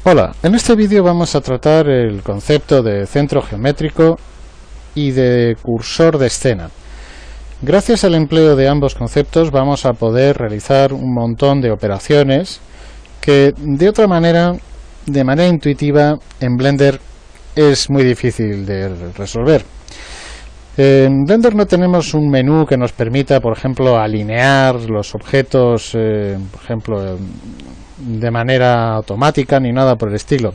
Hola, en este vídeo vamos a tratar el concepto de centro geométrico y de cursor de escena. Gracias al empleo de ambos conceptos vamos a poder realizar un montón de operaciones que de otra manera, de manera intuitiva, en Blender es muy difícil de resolver. En Blender no tenemos un menú que nos permita, por ejemplo, alinear los objetos, por ejemplo, de manera automática ni nada por el estilo.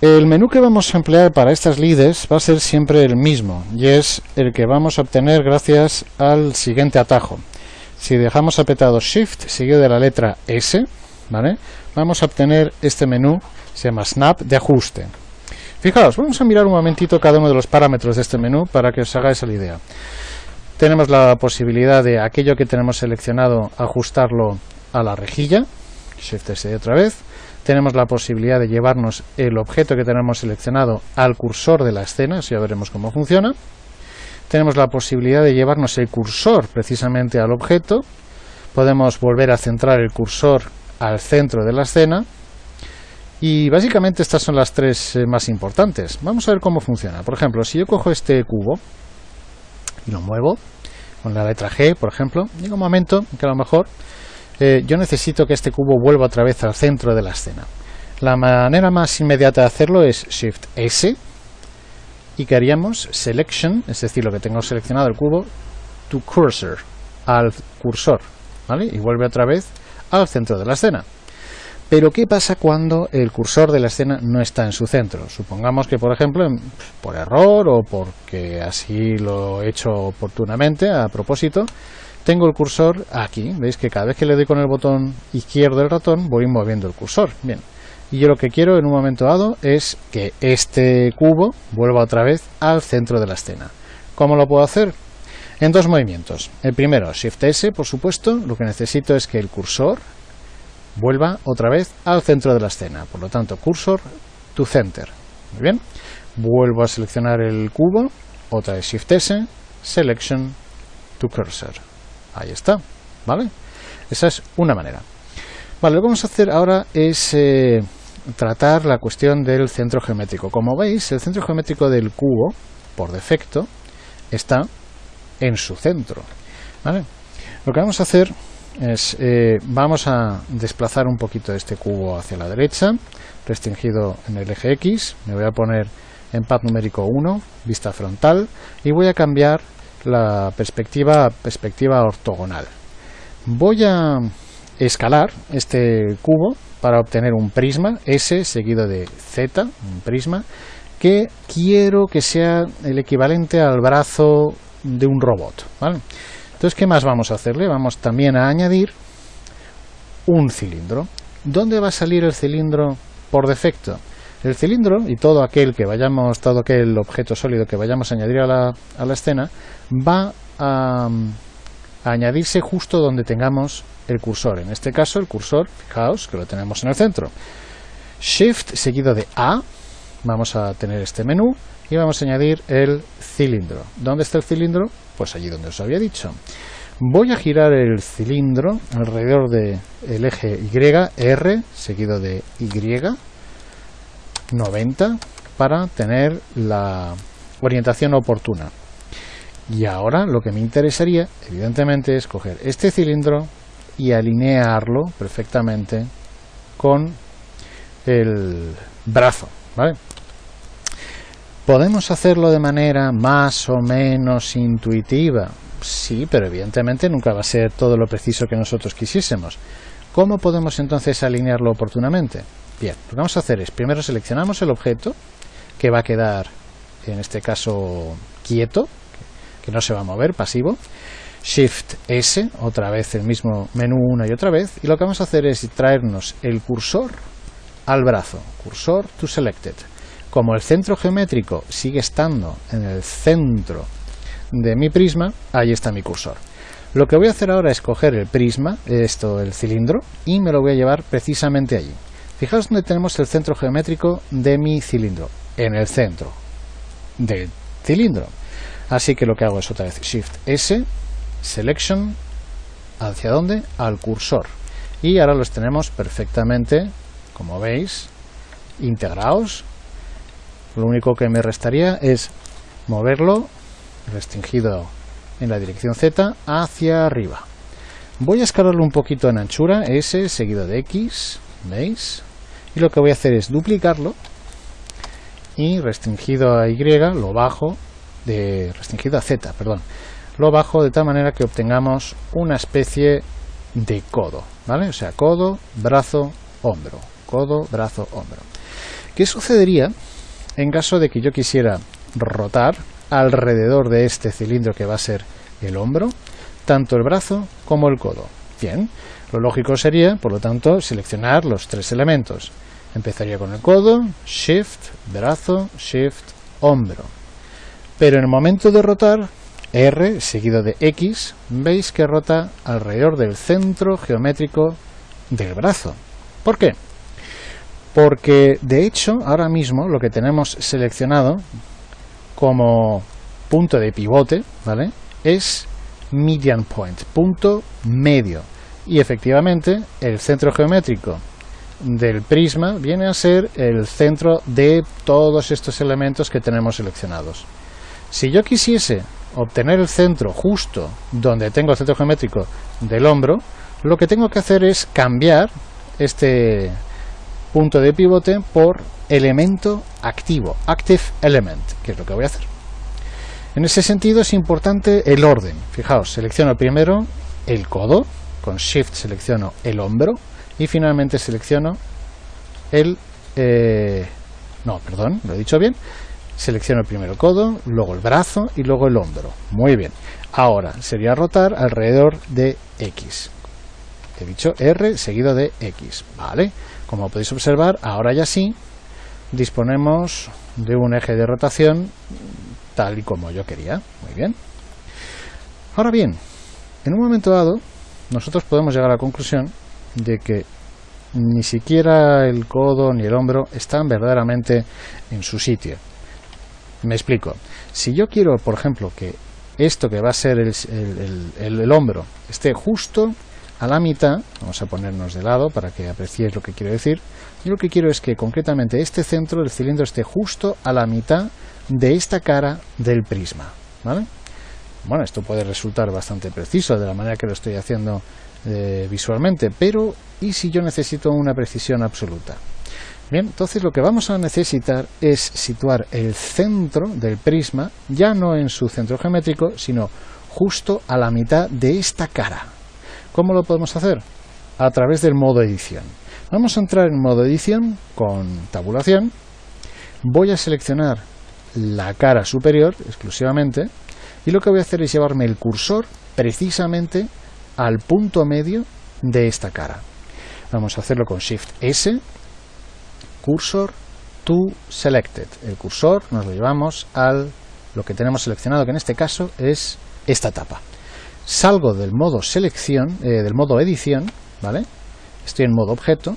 El menú que vamos a emplear para estas lides va a ser siempre el mismo y es el que vamos a obtener gracias al siguiente atajo. Si dejamos apretado Shift seguido de la letra S, ¿vale?, vamos a obtener este menú, se llama Snap de ajuste. Fijaos, vamos a mirar un momentito cada uno de los parámetros de este menú para que os hagáis la idea. Tenemos la posibilidad de aquello que tenemos seleccionado ajustarlo a la rejilla, Shift S otra vez. Tenemos la posibilidad de llevarnos el objeto que tenemos seleccionado al cursor de la escena, así ya veremos cómo funciona. Tenemos la posibilidad de llevarnos el cursor precisamente al objeto. Podemos volver a centrar el cursor al centro de la escena. Y básicamente estas son las tres más importantes. Vamos a ver cómo funciona. Por ejemplo, si yo cojo este cubo y lo muevo con la letra G, por ejemplo, llega un momento que a lo mejor yo necesito que este cubo vuelva otra vez al centro de la escena. La manera más inmediata de hacerlo es Shift S y que haríamos Selection, es decir, lo que tengo seleccionado el cubo, to Cursor, al cursor, ¿vale? Y vuelve otra vez al centro de la escena. Pero ¿qué pasa cuando el cursor de la escena no está en su centro? Supongamos que, por ejemplo, por error o porque así lo he hecho oportunamente, a propósito, tengo el cursor aquí. Veis que cada vez que le doy con el botón izquierdo del ratón voy moviendo el cursor. Bien. Y yo lo que quiero en un momento dado es que este cubo vuelva otra vez al centro de la escena. ¿Cómo lo puedo hacer? En dos movimientos. El primero, Shift S, por supuesto. Lo que necesito es que el cursor vuelva otra vez al centro de la escena. Por lo tanto, Cursor to Center. Muy bien. Vuelvo a seleccionar el cubo. Otra vez Shift S. Selection to Cursor. Ahí está. ¿Vale? Esa es una manera. Vale, lo que vamos a hacer ahora es tratar la cuestión del centro geométrico. Como veis, el centro geométrico del cubo, por defecto, está en su centro. ¿Vale? Lo que vamos a hacer es, vamos a desplazar un poquito este cubo hacia la derecha, restringido en el eje X. Me voy a poner en pad numérico 1, vista frontal, y voy a cambiar la perspectiva a perspectiva ortogonal. Voy a escalar este cubo para obtener un prisma S seguido de Z, un prisma que quiero que sea el equivalente al brazo de un robot, ¿vale? Entonces, ¿qué más vamos a hacerle? Vamos también a añadir un cilindro. ¿Dónde va a salir el cilindro por defecto? El cilindro y todo aquel objeto sólido que vayamos a añadir a la escena va a añadirse justo donde tengamos el cursor. En este caso, el cursor, fijaos que lo tenemos en el centro. Shift seguido de A, vamos a tener este menú y vamos a añadir el cilindro. ¿Dónde está el cilindro? Pues allí donde os había dicho. Voy a girar el cilindro alrededor del eje Y, R, seguido de Y, 90, para tener la orientación oportuna. Y ahora lo que me interesaría, evidentemente, es coger este cilindro y alinearlo perfectamente con el brazo, ¿vale? ¿Podemos hacerlo de manera más o menos intuitiva? Sí, pero evidentemente nunca va a ser todo lo preciso que nosotros quisiésemos. ¿Cómo podemos entonces alinearlo oportunamente? Bien, lo que vamos a hacer es, primero seleccionamos el objeto, que va a quedar, en este caso, quieto, que no se va a mover, pasivo. Shift S, otra vez el mismo menú una y otra vez, y lo que vamos a hacer es traernos el cursor al brazo, Cursor to Selected. Como el centro geométrico sigue estando en el centro de mi prisma, ahí está mi cursor. Lo que voy a hacer ahora es coger el prisma, el cilindro, y me lo voy a llevar precisamente allí. Fijaos donde tenemos el centro geométrico de mi cilindro, en el centro del cilindro. Así que lo que hago es otra vez Shift S, Selection, ¿hacia dónde? Al cursor. Y ahora los tenemos perfectamente, como veis, integrados. Lo único que me restaría es moverlo, restringido en la dirección Z, hacia arriba. Voy a escalarlo un poquito en anchura, S seguido de X, ¿veis? Y lo que voy a hacer es duplicarlo y restringido a Y lo bajo, restringido a Z, perdón, lo bajo de tal manera que obtengamos una especie de codo, ¿vale? O sea, codo, brazo, hombro, codo, brazo, hombro. ¿Qué sucedería en caso de que yo quisiera rotar alrededor de este cilindro que va a ser el hombro, tanto el brazo como el codo? Bien, lo lógico sería, por lo tanto, seleccionar los tres elementos. Empezaría con el codo, Shift, brazo, Shift, hombro. Pero en el momento de rotar, R seguido de X, veis que rota alrededor del centro geométrico del brazo. ¿Por qué? Porque de hecho ahora mismo lo que tenemos seleccionado como punto de pivote, ¿vale?, es median point, punto medio, y efectivamente el centro geométrico del prisma viene a ser el centro de todos estos elementos que tenemos seleccionados. Si yo quisiese obtener el centro justo donde tengo el centro geométrico del hombro, lo que tengo que hacer es cambiar este punto de pivote por elemento activo, active element, que es lo que voy a hacer. En ese sentido es importante el orden. Fijaos, selecciono primero el codo, con Shift selecciono el hombro y finalmente selecciono el... no, perdón, lo he dicho bien. Selecciono primero el codo, luego el brazo y luego el hombro. Muy bien. Ahora sería rotar alrededor de X. He dicho R seguido de X. Vale. Como podéis observar, ahora ya sí disponemos de un eje de rotación tal y como yo quería. Muy bien. Ahora bien, en un momento dado, nosotros podemos llegar a la conclusión de que ni siquiera el codo ni el hombro están verdaderamente en su sitio. Me explico. Si yo quiero, por ejemplo, que esto que va a ser el hombro esté justo a la mitad, vamos a ponernos de lado para que apreciéis lo que quiero decir. Yo lo que quiero es que concretamente este centro del cilindro esté justo a la mitad de esta cara del prisma, ¿vale? Bueno, esto puede resultar bastante preciso de la manera que lo estoy haciendo visualmente, pero ¿y si yo necesito una precisión absoluta? Bien, entonces lo que vamos a necesitar es situar el centro del prisma, ya no en su centro geométrico, sino justo a la mitad de esta cara. ¿Cómo lo podemos hacer? A través del modo edición. Vamos a entrar en modo edición con tabulación. Voy a seleccionar la cara superior exclusivamente y lo que voy a hacer es llevarme el cursor precisamente al punto medio de esta cara. Vamos a hacerlo con Shift S, Cursor to Selected. El cursor nos lo llevamos al lo que tenemos seleccionado, que en este caso es esta tapa. Salgo del modo selección, del modo edición, ¿vale? Estoy en modo objeto.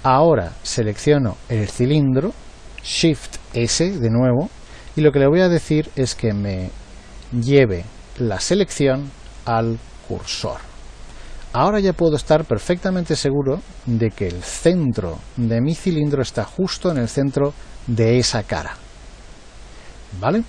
Ahora selecciono el cilindro, Shift S de nuevo, y lo que le voy a decir es que me lleve la selección al cursor. Ahora ya puedo estar perfectamente seguro de que el centro de mi cilindro está justo en el centro de esa cara. ¿Vale?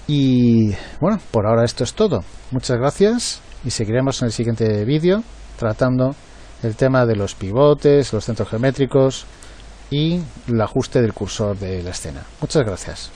Y bueno, por ahora esto es todo. Muchas gracias y seguiremos en el siguiente vídeo tratando el tema de los pivotes, los centros geométricos y el ajuste del cursor de la escena. Muchas gracias.